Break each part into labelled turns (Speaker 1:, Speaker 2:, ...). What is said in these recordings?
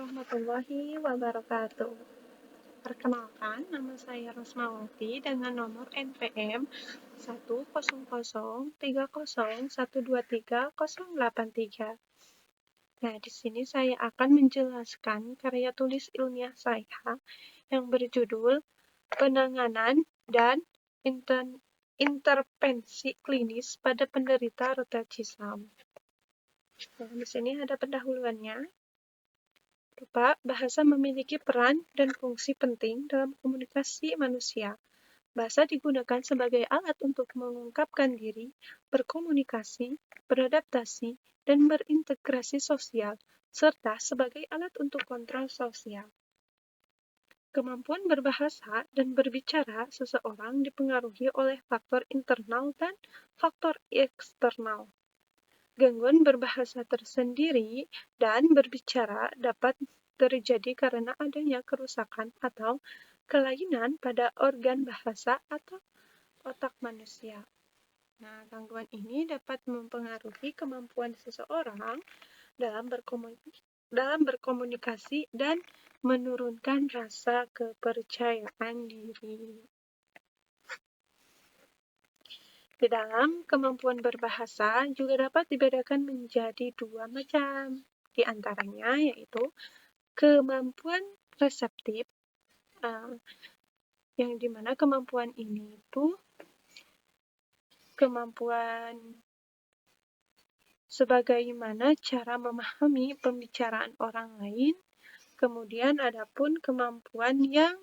Speaker 1: warahmatullahi wabarakatuh. Perkenalkan, nama saya Rosmawati dengan nomor NPM 10030123083. Nah, di sini saya akan menjelaskan karya tulis ilmiah saya yang berjudul Penanganan dan Intervensi Klinis pada Penderita Rheumatism. Nah, di sini ada pendahuluannya. Bahasa memiliki peran dan fungsi penting dalam komunikasi manusia. Bahasa digunakan sebagai alat untuk mengungkapkan diri, berkomunikasi, beradaptasi, dan berintegrasi sosial, serta sebagai alat untuk kontrol sosial. Kemampuan berbahasa dan berbicara seseorang dipengaruhi oleh faktor internal dan faktor eksternal. Gangguan berbahasa tersendiri dan berbicara dapat terjadi karena adanya kerusakan atau kelainan pada organ bahasa atau otak manusia. Nah, gangguan ini dapat mempengaruhi kemampuan seseorang dalam berkomunikasi dan menurunkan rasa kepercayaan diri. Di dalam kemampuan berbahasa juga dapat dibedakan menjadi dua macam. Di antaranya yaitu kemampuan reseptif, yang dimana kemampuan ini itu kemampuan sebagaimana cara memahami pembicaraan orang lain. Kemudian adapun kemampuan yang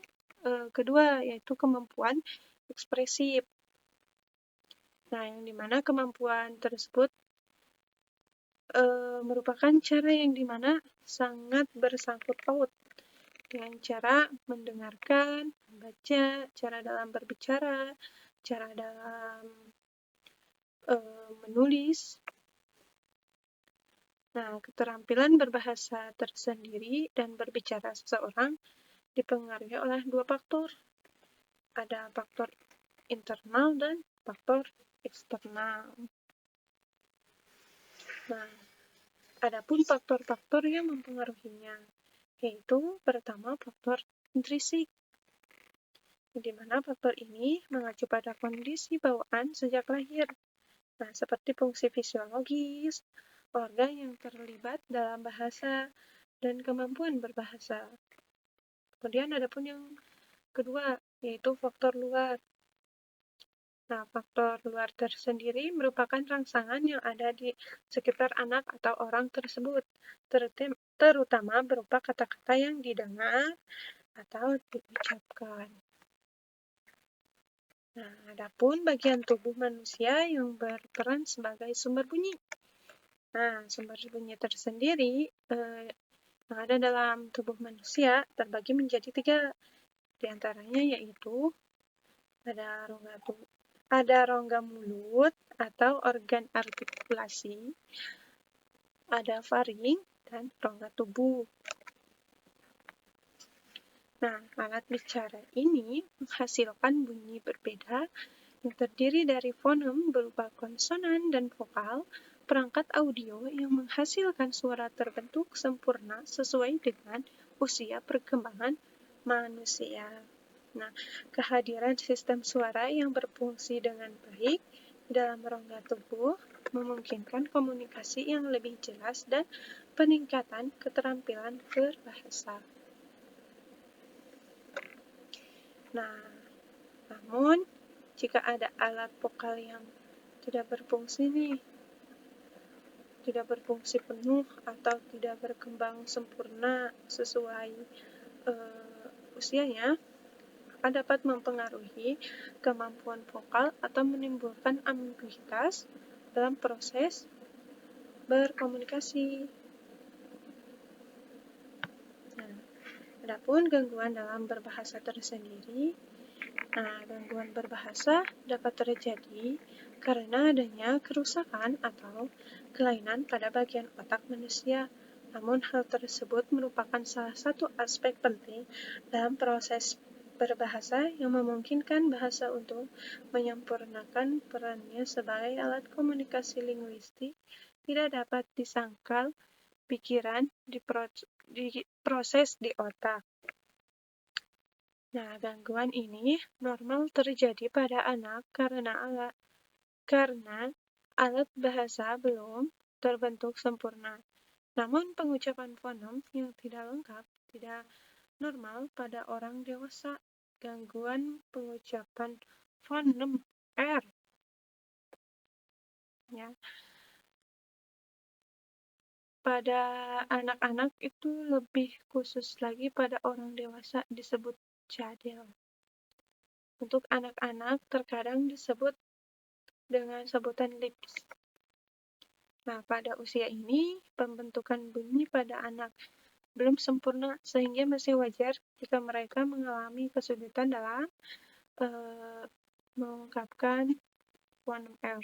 Speaker 1: kedua yaitu kemampuan ekspresif. Nah, yang dimana kemampuan tersebut merupakan cara yang dimana sangat bersangkut paut dengan cara mendengarkan, membaca, cara dalam berbicara, cara dalam menulis. Nah, keterampilan berbahasa tersendiri dan berbicara seseorang dipengaruhi oleh dua faktor. Ada faktor internal dan faktor eksternal. Nah, adapun faktor-faktor yang mempengaruhinya, yaitu pertama faktor intrinsik, di mana faktor ini mengacu pada kondisi bawaan sejak lahir. Nah, seperti fungsi fisiologis, organ yang terlibat dalam bahasa, dan kemampuan berbahasa. Kemudian adapun yang kedua, yaitu faktor luar. Nah, faktor luar tersendiri merupakan rangsangan yang ada di sekitar anak atau orang tersebut, terutama berupa kata-kata yang didengar atau diucapkan. Nah, adapun bagian tubuh manusia yang berperan sebagai sumber bunyi. Nah, sumber bunyi tersendiri yang ada dalam tubuh manusia terbagi menjadi 3, di antaranya yaitu ada rongga mulut atau organ artikulasi, ada faring, dan rongga tubuh. Nah, alat bicara ini menghasilkan bunyi berbeda yang terdiri dari fonem berupa konsonan dan vokal, perangkat audio yang menghasilkan suara terbentuk sempurna sesuai dengan usia perkembangan manusia. Nah, kehadiran sistem suara yang berfungsi dengan baik dalam rongga tubuh memungkinkan komunikasi yang lebih jelas dan peningkatan keterampilan berbahasa. Nah, namun jika ada alat vokal yang tidak berfungsi penuh atau tidak berkembang sempurna sesuai usianya, akan dapat mempengaruhi kemampuan vokal atau menimbulkan ambiguitas dalam proses berkomunikasi. Nah, adapun gangguan dalam berbahasa tersendiri, gangguan berbahasa dapat terjadi karena adanya kerusakan atau kelainan pada bagian otak manusia. Namun hal tersebut merupakan salah satu aspek penting dalam proses berbahasa yang memungkinkan bahasa untuk menyempurnakan perannya sebagai alat komunikasi linguistik. Tidak dapat disangkal pikiran diproses di otak. Nah, gangguan ini normal terjadi pada anak karena alat bahasa belum terbentuk sempurna. Namun, pengucapan fonem yang tidak lengkap tidak normal pada orang dewasa. Gangguan pengucapan fonem R. Ya. Pada anak-anak itu lebih khusus lagi pada orang dewasa disebut jadil. Untuk anak-anak terkadang disebut dengan sebutan lips. Nah, pada usia ini, pembentukan bunyi pada anak belum sempurna, sehingga masih wajar jika mereka mengalami kesulitan dalam mengungkapkan fonem R.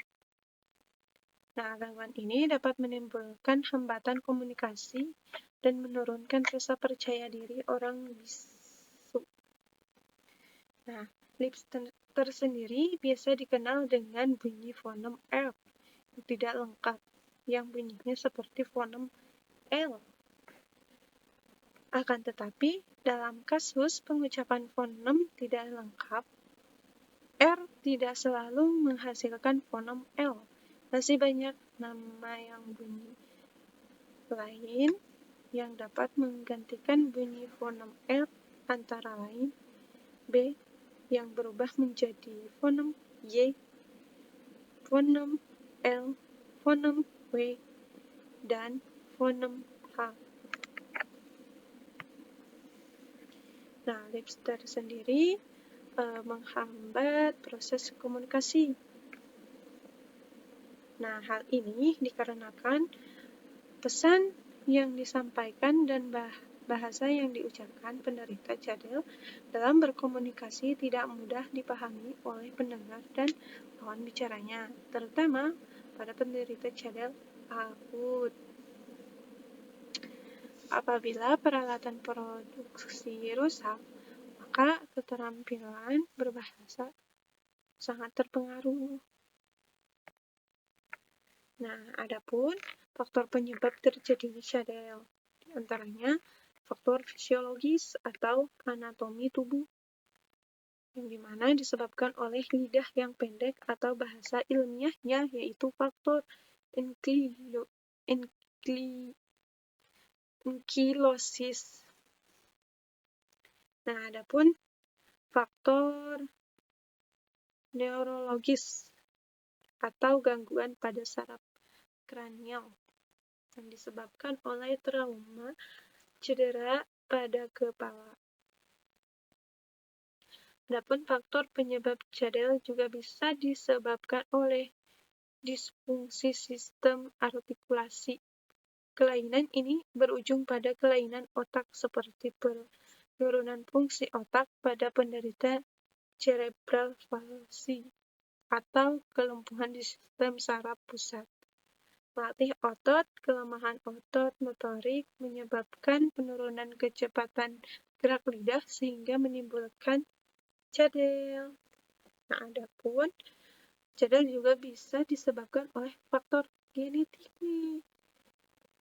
Speaker 1: Nah, gangguan ini dapat menimbulkan hambatan komunikasi dan menurunkan rasa percaya diri orang bisu. Nah, lips tersendiri biasa dikenal dengan bunyi fonem R yang tidak lengkap, yang bunyinya seperti fonem L. Akan tetapi, dalam kasus pengucapan fonem tidak lengkap, R tidak selalu menghasilkan fonem L. Masih banyak nama yang bunyi lain yang dapat menggantikan bunyi fonem R, antara lain B yang berubah menjadi fonem Y, fonem L, fonem W, dan fonem H. Nah, lips tersendiri menghambat proses komunikasi. Nah, hal ini dikarenakan pesan yang disampaikan dan bahasa yang diucapkan penderita jadil dalam berkomunikasi tidak mudah dipahami oleh pendengar dan lawan bicaranya, terutama pada penderita jadil akut. Apabila peralatan produksi rusak, maka keterampilan berbahasa sangat terpengaruh. Nah, adapun faktor penyebab terjadinya jadil, di antaranya faktor fisiologis atau anatomi tubuh, yang dimana disebabkan oleh lidah yang pendek atau bahasa ilmiahnya yaitu faktor ankylosis. Nah, adapun faktor neurologis atau gangguan pada saraf kranial yang disebabkan oleh trauma cedera pada kepala. Adapun faktor penyebab jadil juga bisa disebabkan oleh disfungsi sistem artikulasi. Kelainan ini berujung pada kelainan otak seperti penurunan fungsi otak pada penderita cerebral palsy atau kelumpuhan di sistem saraf pusat. Melatih otot, kelemahan otot motorik menyebabkan penurunan kecepatan gerak lidah sehingga menimbulkan jadil. Nah, adapun jadil juga bisa disebabkan oleh faktor genetik nih.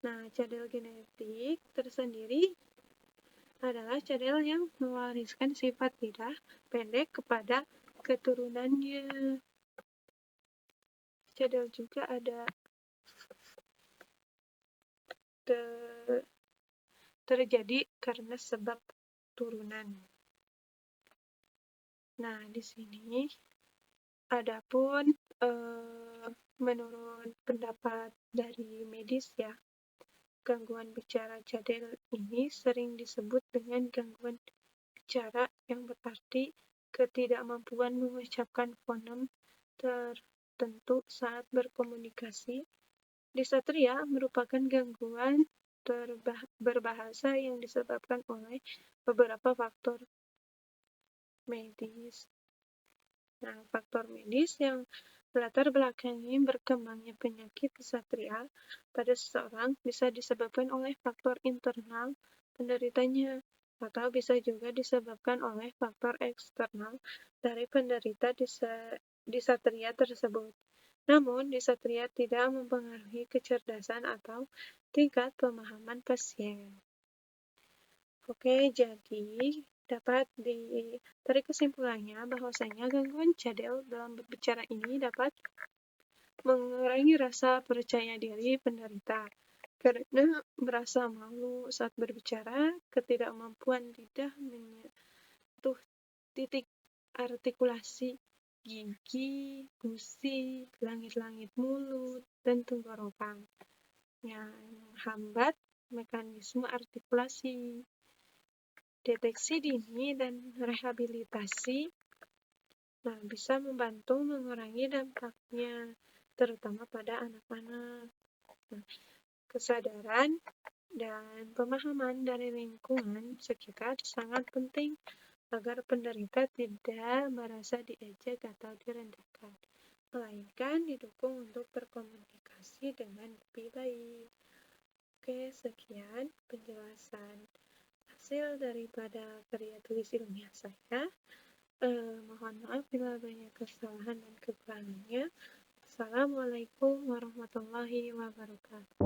Speaker 1: Nah, jadil genetik tersendiri adalah jadil yang mewariskan sifat lidah pendek kepada keturunannya. Jadil juga ada terjadi karena sebab turunan. Nah, di sini adapun menurut pendapat dari medis ya, gangguan bicara jadil ini sering disebut dengan gangguan bicara yang berarti ketidakmampuan mengucapkan fonem tertentu saat berkomunikasi. Disatria merupakan gangguan berbahasa yang disebabkan oleh beberapa faktor medis. Nah, faktor medis yang melatar belakangi berkembangnya penyakit disatria pada seseorang bisa disebabkan oleh faktor internal penderitanya atau bisa juga disebabkan oleh faktor eksternal dari penderita disatria tersebut. Namun, disatria tidak mempengaruhi kecerdasan atau tingkat pemahaman pasien. Oke, jadi dapat ditarik kesimpulannya bahwasanya gangguan cadel dalam berbicara ini dapat mengurangi rasa percaya diri penderita karena merasa malu saat berbicara, ketidakmampuan lidah menyentuh titik artikulasi gigi, gusi, langit-langit mulut, dan tenggorokan yang menghambat mekanisme artikulasi. Deteksi dini dan rehabilitasi bisa membantu mengurangi dampaknya, terutama pada anak-anak. Kesadaran dan pemahaman dari lingkungan sekitar sangat penting agar penderita tidak merasa diejek atau direndahkan, melainkan didukung untuk berkomunikasi dengan lebih baik. Oke, sekian penjelasan hasil daripada karya tulis ilmiah saya. Mohon maaf bila banyak kesalahan dan kekurangannya. Assalamualaikum warahmatullahi wabarakatuh.